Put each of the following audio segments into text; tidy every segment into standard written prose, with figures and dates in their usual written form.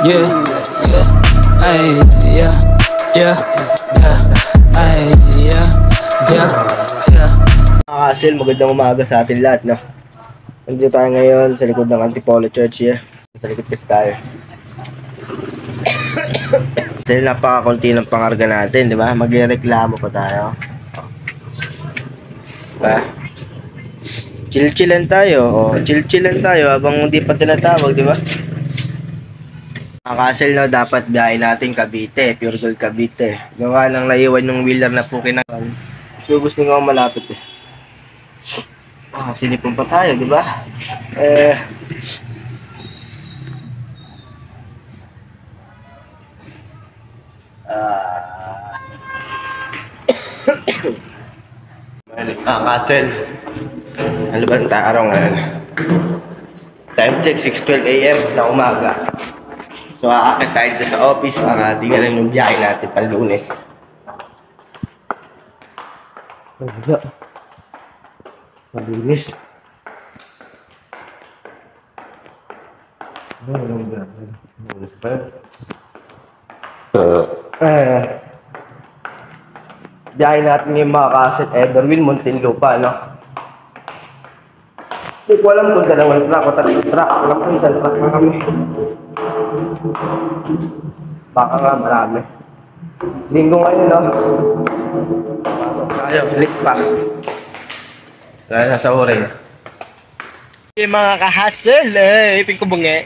Yeah, yeah, ay, yeah, yeah, yeah, ay, yeah, yeah, yeah. Mga Kasil, magandang umaga sa atin lahat, no? Nandito tayo ngayon sa likod ng Antipolo Church, yeah. Sa likod kasi tayo. Kasi napakakunti ng pangarga natin, di ba? Magreklamo pa tayo. Diba? Chill-chillan tayo, chill-chillan tayo habang hindi pa tinatawag, di ba? Mga Kasil, no, dapat biyahe natin Cavite, Pure Gold Cavite. Gawa nang naiwan yung wheeler na po kinakaon. So gusto nga malapit eh. Sinipon pa tayo, di ba? Kasel. Ano ba ang araw ngayon? Time check, 6:12 AM na umaga. So, aakit tayo dito sa office para tingnan yung biyahe natin pang Lunes. Wala. Malinis. Biyahe natin yung mga kaset Everwin, Muntinlupa, no? Hindi ko alam kung dalawang truck o tatlong truck. Alam ko isang truck na kami. Baka nga marami. Linggo ngayon, no? Pasok tayo, balik pa. Dahil nasa orin. Yung mga kahasel, ipin ko bungi.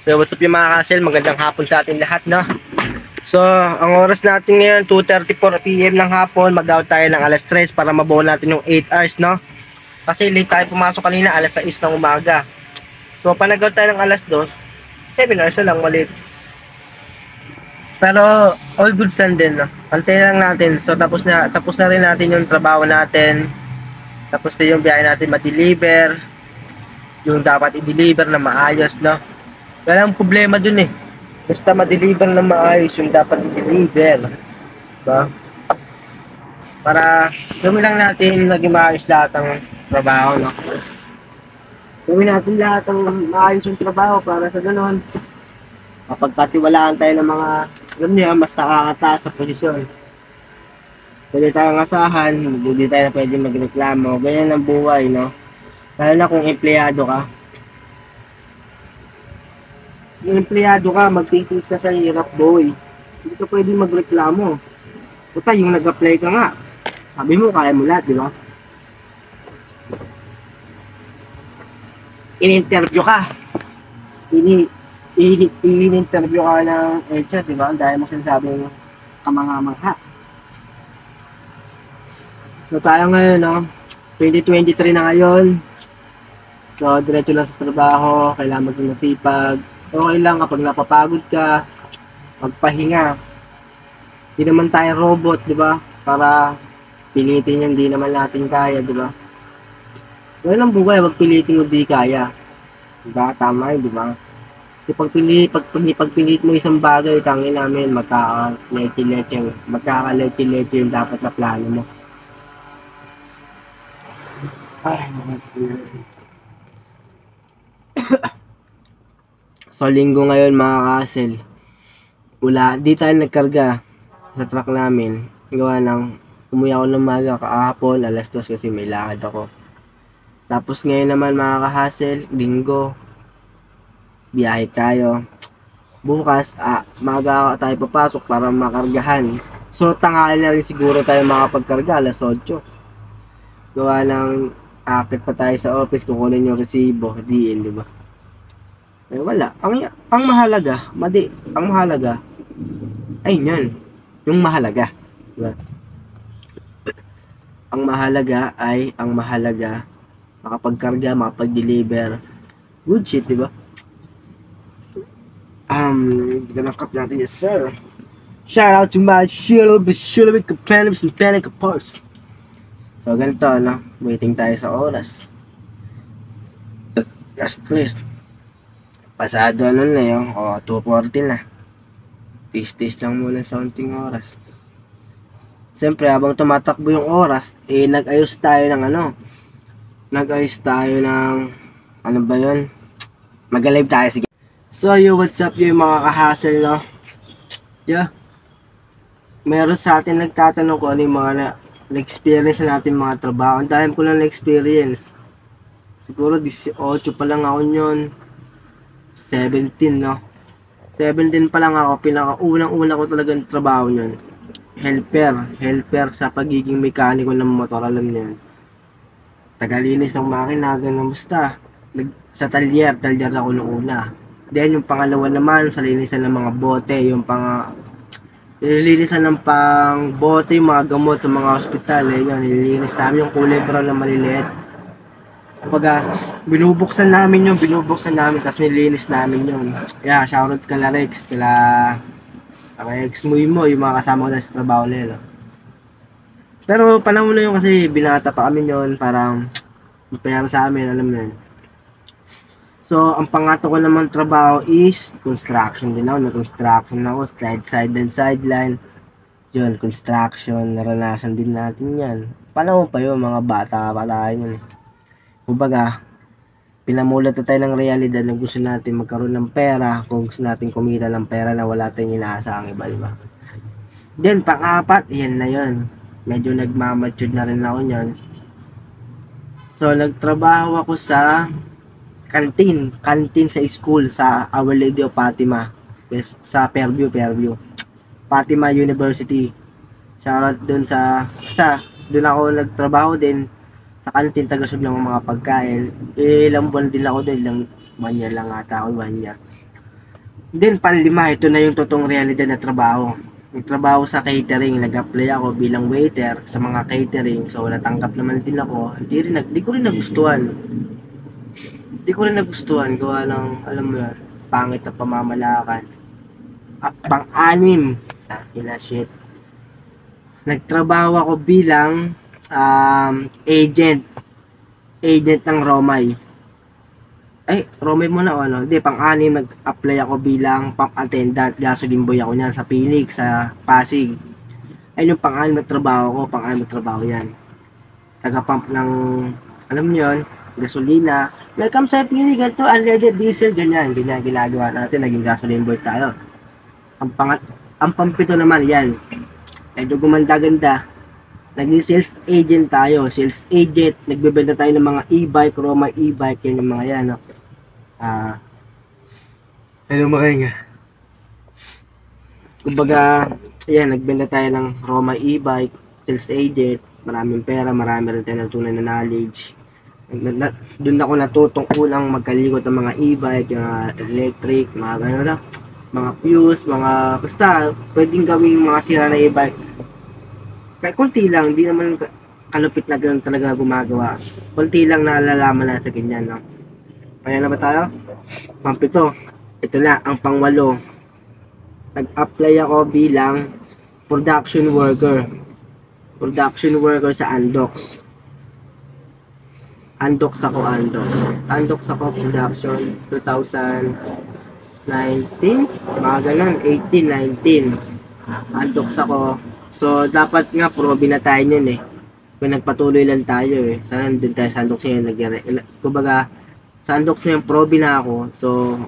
So what's up yung mga kahasel, magandang hapon sa atin lahat, no? So ang oras natin ngayon 2:34 PM ng hapon. Mag-out tayo ng alas 3 para mabuo natin yung 8 hours, no? Kasi late tayo pumasok kanina, alas 6 ng umaga. So pag nag-out tayo ng alas 2, 7 hours na lang malit. Pero all goods lang din, no? Antayin lang natin. So tapos na rin natin yung trabaho natin. Tapos na yung biyahe natin ma-deliver. Yung dapat i-deliver na maayos, no? Walang problema dun eh. Basta ma-deliver na maayos yung dapat i-deliver. Diba? Para gawin lang natin maging maayos lahat ng trabaho, no? Gawin natin lahat ng maayos yung trabaho para sa ganon. Kapag katiwalaan tayo ng mga ganyan, mas nakakataas sa posisyon. Pwede tayong asahan, hindi tayo na pwede magreklamo. Ganyan ang buhay, no? Lalo na kung empleyado ka. Yung empleyado ka, magtitiis ka sa hirap, boy. Hindi ka pwede magreklamo. Puta, yung nag-apply ka nga. Sabi mo, kaya mo lahat, di ba? In-interview ka. In-interview ka ng HR, di ba? Dahil mo sinasabing kamanga-mangha. So tayo ngayon, no? 2023 na ngayon. So diretso lang sa trabaho, kailangan maging masipag. Okay lang kapag napapagod ka, magpahinga. Hindi naman tayo robot, di ba? Para pilitin yung di naman natin kaya, di ba? Ngayon ang buhay, wag pilitin mo di kaya. Diba? Tama yun, di ba? Kasi pagpilit mo isang bagay, tangin namin, magkaka-leche yung dapat na plano mo. Ay, so, linggo ngayon mga kasel. Di tayo nagkarga sa truck namin. Gawa ng, umuwi ako ng maga kahapon, alas 2 kasi may lakad ako. Tapos ngayon naman mga kahasel, linggo, biyahe tayo. Bukas, maga tayo papasok para makargahan. So, tanghali na rin siguro tayo makapagkarga, alas 8. Gawa ng, akit pa tayo sa office, kukunin yung resibo, diin, di ba? Eh, wala. Ang mahalaga, ang mahalaga, ay yan, yung mahalaga. Diba? Ang mahalaga, makapagkarga, makapag-deliver. Good shit, di ba? Ganangkap natin, yes sir. Shout out to my Shilabit Companions and Panic Parts. So, ganito, no? Waiting tayo sa oras. Last list. Pasado ano na yung 2:40 na. Tis-tis lang muna sa unting oras. Siyempre, habang tumatakbo yung oras, nag-ayos tayo ng ano ba yun? Mag-alive tayo, sige. So, what's up yung mga ka-hustle, no? Yeah. Meron sa atin nagtatanong ko ano yung mga na-experience natin mga trabaho. Ang dahil ko lang na-experience. Siguro 18 pa lang ako nyon. 17, no? 17 pa lang ako. Pinaka-unang-una ko talagang trabaho nyon. Helper sa pagiging mekaniko ng motor. Alam niyo yun. Tagalinis ng makina, ganun basta. Sa talyer ako nung una. Then yung pangalawa naman, sa linisan ng mga bote, yung nililinisan ng pang bote, yung mga gamot sa mga ospital, yun, nililinis namin yung kulay brown na maliliit. Kapag binubuksan namin, tapos nililinis namin yun. Yeah, shoutout kala Rex, Rex Muymo, yung mga kasama ko sa trabaho nila. Pero panahon na yun kasi binata pa kami yun, parang pera sa amin, alam mo yun. So, ang pangato ko naman trabaho is construction din ako. Nag-construction ako, side and sideline. Yun, construction, naranasan din natin yan. Panahon pa yun, mga bata pa tayo yun. Kumbaga, pinamulat na tayo ng realidad na gusto natin magkaroon ng pera, kung gusto natin kumita ng pera na wala tayong inaasahang iba, diba? Then, pang-apat, yan na yun. Medyo nagmamature na rin ako yun. So, nagtrabaho ako sa canteen sa school sa Our Lady of Fatima, sa Fairview, Fatima University. Shoutout dun basta dun ako nagtrabaho din sa canteen, tagasog ng mga pagkain. Ilang buwan din ako dun, ilang 1 year lang ata ako, 1 year. Then panlima, ito na yung totoong realidad na trabaho. Nagtrabaho sa catering, nag-apply ako bilang waiter sa mga catering. So natanggap naman din ako. Di ko rin nagustuhan gawa ng, alam mo yun, pangit na pamamalakad. Pang-anim, shit. Nagtrabaho ako bilang agent ng Romay. Romay muna o ano? Hindi, pang-anim, nag-apply ako bilang pump attendant. Gasoline boy ako niyan sa Phoenix, sa Pasig. Ayun yung pang-anim na trabaho ko, yan. Taga-pump ng, alam niyo yun, gasolina. Welcome sa Pili, ganito, unleaded diesel, ganyan ginagawa natin, naging gasoline boy tayo. Ang pampito naman, yan. Medyo gumanda-ganda. Naging sales agent tayo, nagbebenta tayo ng mga e-bike, Roma e-bike, yan yung mga yan, no? Hello mga kumbaga, yan, nagbenta tayo ng Roma e-bike, sales agent, maraming pera, marami rin tayo ng tunay na knowledge. Doon ako natutong unang magkalikot ng mga e-bike, mga electric, mga gano'n lang, mga fuse, mga basta pwedeng gawing mga sira na e-bike. Kaya konti lang, hindi naman kalupit na gano'n talaga gumagawa. Konti lang naalalaman na sa ganyan, no? Kaya na ba tayo? Pampito, ito na ang pang-8. Nag-apply ako bilang production worker sa Andox. Andox ako production 2019, mga ganun, 18, 19. Andox ako. So, dapat nga probi na tayo yun Kung nagpatuloy lang tayo Sana nandun tayo sa Andox ngayon. Kumbaga, sa Andox ngayon, probi na ako. So,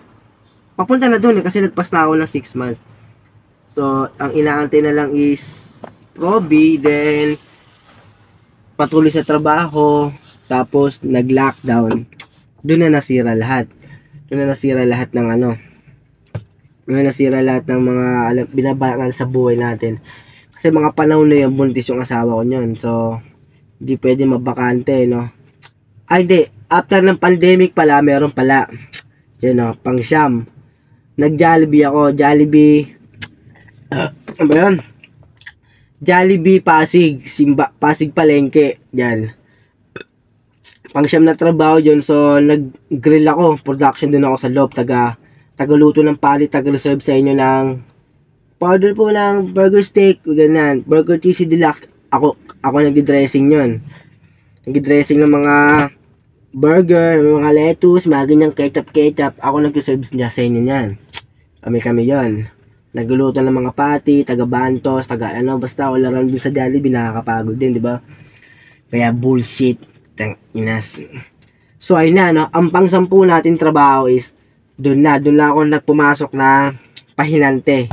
papunta na dun kasi nagpas na ako ng 6 months. So, ang inaantay na lang is probi, then patuloy sa trabaho. Tapos nag-lockdown. Doon na nasira lahat. Doon na nasira lahat ng mga binabayaran sa buhay natin. Kasi mga panahon na yun, buntis yung asawa ko yun. So, hindi pwede mabakante, no? Hindi. After ng pandemic pala, meron pala. Yun, no? Pang-Siyam. Nag-Jollibee ako. Ano ba yun? Jollibee Pasig. Pasig Palengke. Yan. Pang-Siyam na trabaho yun. So, nag-grill ako. Production din ako sa loob. Tagaluto ng palit. Taga-reserve sa inyo ng powder po ng burger steak. Ganyan. Burger cheesy deluxe. Ako nag-dressing yun. Nag-dressing ng mga burger, mga lettuce, mga ganyang ketchup. Ako nag-reserve niya sa inyo yan. Kami yun. Nagluluto ng mga patty, taga-bantos, basta all around din sa Jollibee. Nakakapagod din, di ba? Kaya bullshit. So ayun na, no? Ang pang-10 natin trabaho is doon na ako nagpumasok na pahinante.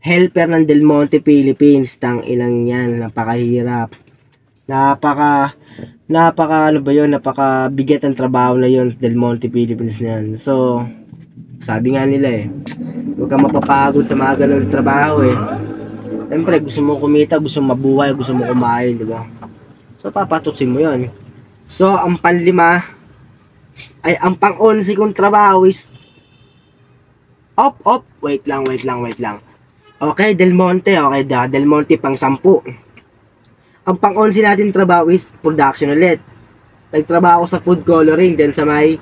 Helper ng Del Monte Philippines, tang ilang yan, napakahirap. Napaka ano ba yun, napakabigat ang trabaho na yun, Del Monte Philippines na yan. So, sabi nga nila huwag kang mapapagod sa mga ganun trabaho Siyempre, gusto mo kumita, gusto mo mabuhay, gusto mo kumain, di ba? So, papatusin mo yun. So, ang panlima, ay ang pang-11 kong trabaho is, wait lang. Okay, Del Monte, Del Monte pang 10. Ang pang-11 natin trabaho is production ulit. Nagtrabaho sa food coloring, then sa may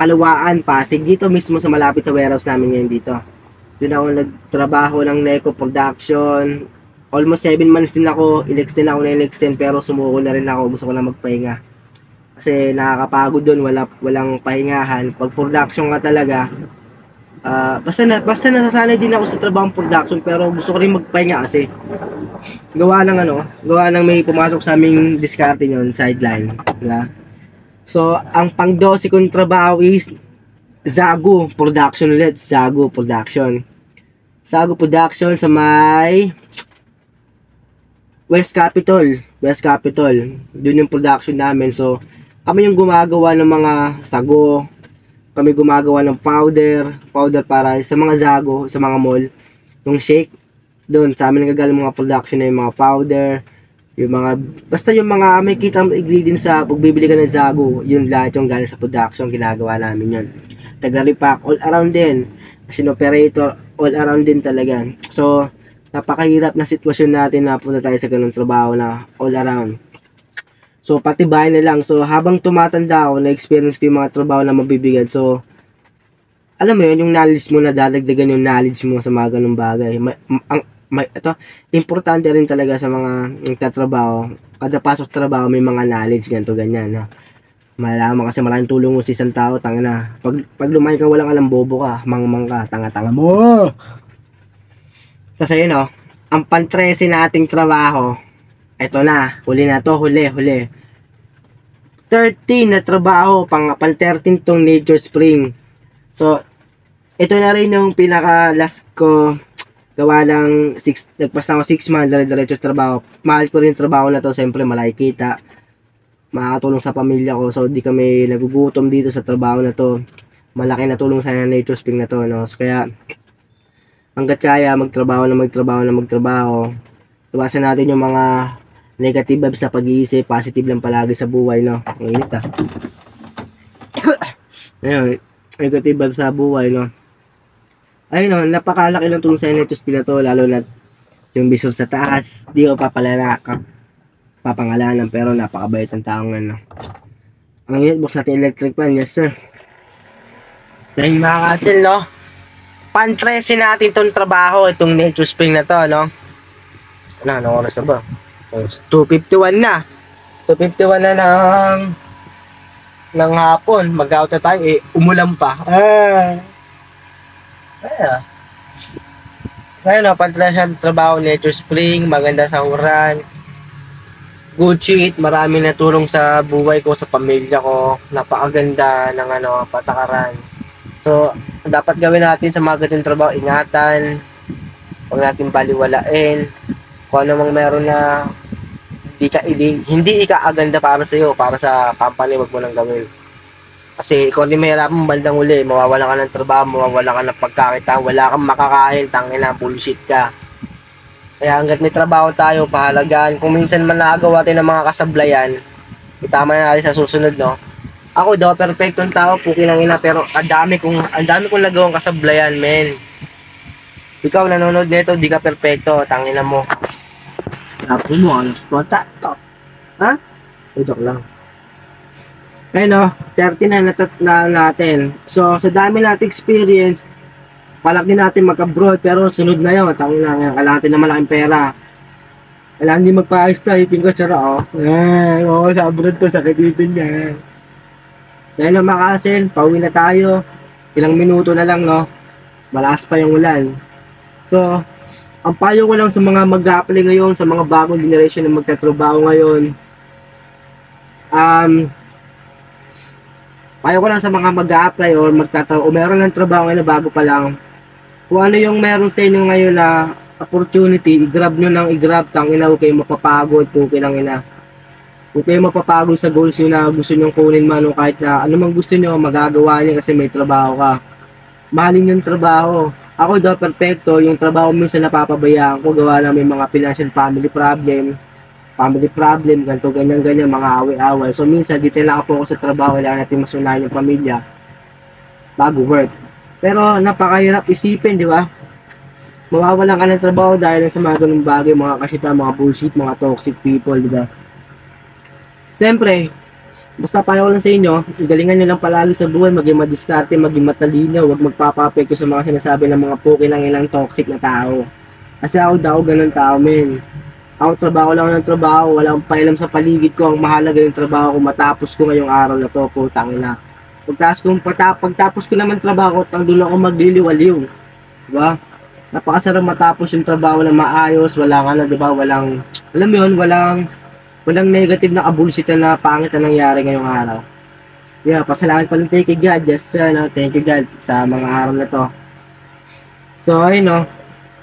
Kalawaan, Pasig, dito mismo sa malapit sa warehouse namin ngayon dito. Doon ako nagtrabaho ng Neco Production. Almost 7 months din ako, in-extend ako na in-extend, pero sumuko na rin ako, gusto ko na magpahinga. Kasi nakakapagod doon, walang pahingahan. Pag production ka talaga, basta nasasanay din ako sa trabahong production, pero gusto ko rin magpahinga kasi gawa ng may pumasok sa aming diskarte yun, sideline, diba? So, ang pang-12 kong trabaho is Zago Production ulit. Zago Production sa may West Capitol. Doon yung production namin. So, kami yung gumagawa ng mga sago. Kami gumagawa ng powder para sa mga zago, sa mga mall. Yung shake, doon sa amin nagagaling mga production na yung mga powder, basta yung mga may kita ingredients sa pagbibili ka ng zago, yun lahat yung galing sa production, ginagawa namin yun. Taga-repack, all around din. Machine operator, all around din talaga. So, napakahirap na sitwasyon natin na punta tayo sa ganung trabaho na all around. So, pati bahay na lang. So, habang tumatanda ako, na-experience ko yung mga trabaho na mabibigyan. So, alam mo yun, yung knowledge mo na dadagdagan yung knowledge mo sa mga ganung bagay. Ito, importante rin talaga sa mga nagtatrabaho. Kada pasok trabaho, may mga knowledge, ganito, ganyan. No? Malaman kasi maraming tulong mo sa isang tao, tanga na. Pag lumayan ka, walang alam, bobo ka, mangmang ka, tanga-tanga mo. Kasi yun, ang pang-13 nating trabaho, ito na, huli na to, huli. 13 na trabaho, pang-13 tong Nature Spring. So, ito na rin yung pinaka-last ko. Gawa ng nagpas na ako 6 months, diretso trabaho. Mahal ko rin trabaho na to, siyempre malaki kita. Makakatulong sa pamilya ko, so di kami nagugutom dito sa trabaho na to. Malaki na tulong sa Nature Spring na to, no? So kaya, hanggat kaya, magtrabaho. Iwasan natin yung mga negative vibes na pag-iisip, positive lang palagi sa buhay, no? Ang init Ayun, negative vibes sa buhay, no? Ayun, napakalaki ng tulong sa Nature Spring na to, lalo na yung visor sa taas. Di ko papangalanan, pero napakabait ng taong ano. Ang init, buksan natin electric fan, yes sir. So yun mga kasil, no? Pan-13 natin itong trabaho, itong Nature Spring na to, no? Anong oras na ba? 2:51 na. 2:51 na ng hapon. Mag-out na tayo, umulan pa. So yun, pan-13 trabaho, Nature Spring, maganda sa huran. Good shit, marami na tulong sa buhay ko, sa pamilya ko. Napakaganda ng patakaran. So, dapat gawin natin sa mga ganitong trabaho, ingatan. Huwag natin baliwalain. Kung ano mang meron na hindi ikaaganda para sa iyo, para sa company, wag mo nang gawin. Kasi kung di mahirapan bandang uli, mawawalan ka ng trabaho, mawawalan ka ng pagkakita, wala kang makakain, tangina, bullshit ka. Kaya hanggat may trabaho tayo, pahalagaan. Kung minsan man nakagawa tayo ng mga kasablayan, itama na natin sa susunod, no? Ako daw, perfectong tao, pukin ang ina, pero ang dami kong nagawang kasablayan, men. Ikaw nanonood nito, di ka perfecto, tangina mo. Tapos mo, konta to. Ha? Joke lang. Ayun, 30 na natin. So, sa dami natin experience, palak din natin magka-abroad, pero sunod na yun. Tangina nga, kailangan natin na malaking pera. Kailangan din magpa-ayos tayo, ipin ko sara, sa abroad to, sakit ipin niya. Dahil na makasil, pauwi na tayo. Ilang minuto na lang, no? Malakas pa yung ulan. So, ang payo ko lang sa mga mag-apply ngayon, sa mga bagong generation na magtatrabaho ngayon, Payo ko lang sa mga mag-a-apply or magtatrabaho o meron ng trabaho ngayon na bago pa lang. Kung ano yung meron sa inyo ngayon na opportunity, i-grab nyo nang i-grab. Tangina, huwag kayo mapapagod. Huwag kayo mapapagod sa goals nyo na gusto nyo kunin man o kahit na ano mang gusto nyo, magagawa nyo kasi may trabaho ka. Mahalin yung trabaho. Ako daw perfecto, yung trabaho minsan napapabayaan ko, gawa na may mga financial family problem, ganito, ganyan, mga away-away. So minsan, dito lang ako sa trabaho, kailangan natin masunayan yung pamilya bago work. Pero napakahirap isipin, di ba? Mawawalan ka ng trabaho dahil sa mga ganung bagay, mga kasita, mga bullshit, mga toxic people, di ba? Siyempre, basta payo ko lang sa inyo, galingan nyo lang palagi sa buhay, maging madiskarte, maging matalino, huwag magpapapekto sa mga sinasabi ng mga puki ng ilang toxic na tao. Kasi ako daw, ganun tao, men. Ako trabaho lang ng trabaho, walang pailam sa paligid ko, ang mahalaga yung trabaho ko, matapos ko ngayong araw na to, putang ina. Pagtapos ko naman trabaho ko, doon ako magliliwaliw. Diba? Napakasarap matapos yung trabaho na maayos, walang diba? Walang, alam mo yun, walang negative na kabullshit na pangit na nangyari ngayong araw. Yeah, pasalamat pa lang, thank you God, thank you God sa mga araw na to. So, ayun no,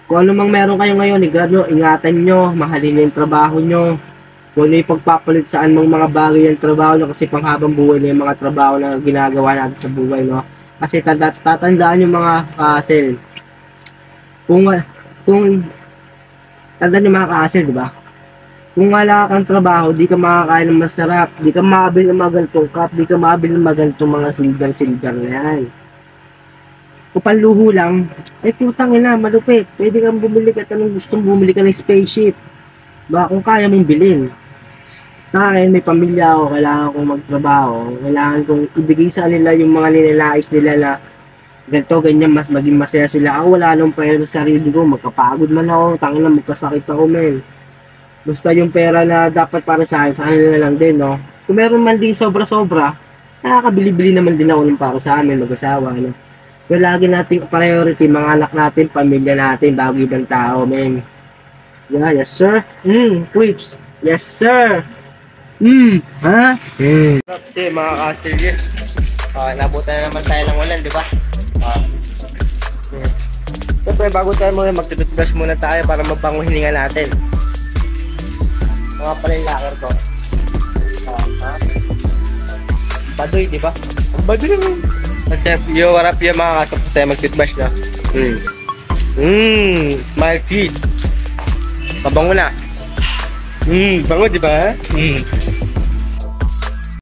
kung ano mang meron kayo ngayon, i-grab nyo, ingatan nyo, mahalin nyo yung trabaho nyo. Kung ano yung pagpapalit saan mang mga bagay yung trabaho nyo, kasi panghabang buhay na yung mga trabaho na ginagawa natin sa buhay, no? Kasi tatandaan yung mga ka-hustle. Kung tandaan yung mga ka-hustle, di ba? Kung wala kang trabaho, di ka makakain ng masarap, di ka makabili ng mga ganitong cup, di ka makabili ng mga ganitong mga silver na yan. Kung panluho lang, ay putang ina, malupit. Pwede kang bumili ka anong gustong bumili ka ng spaceship. Ba, kung kaya mong bilhin. Sa akin, may pamilya ako, kailangan kong magtrabaho. Kailangan kong ibigay sa nila yung mga nilalais nila na ganito, ganyan, mas maging masaya sila. Ako wala nang pera sa sarili ko, magkapagod man ako, tangin na magkasakit ako, men. Basta yung pera na dapat para sa akin, sa kanila lang din, no? Kung meron man din sobra-sobra, nakakabili-bili naman din ako ng para sa amin, mag-asawa, no? Pero lagi nating priority, mga anak natin, pamilya natin, bago ibang tao, men. Yeah, yes sir. Creeps. Yes sir. Ha? Kasi mga ka-serious. Nabutan na naman tayo ng ulan, di ba? Siyempre, bago tayo muna, mag-toothbrush muna tayo para mabango hininga natin. Mga pala yung locker ko. Baduy, di ba? Baduy naman. Kasi yung warap yung mga kasapos tayo mag-toothbrush na. Smile teeth. Mabango na. Bango, di ba?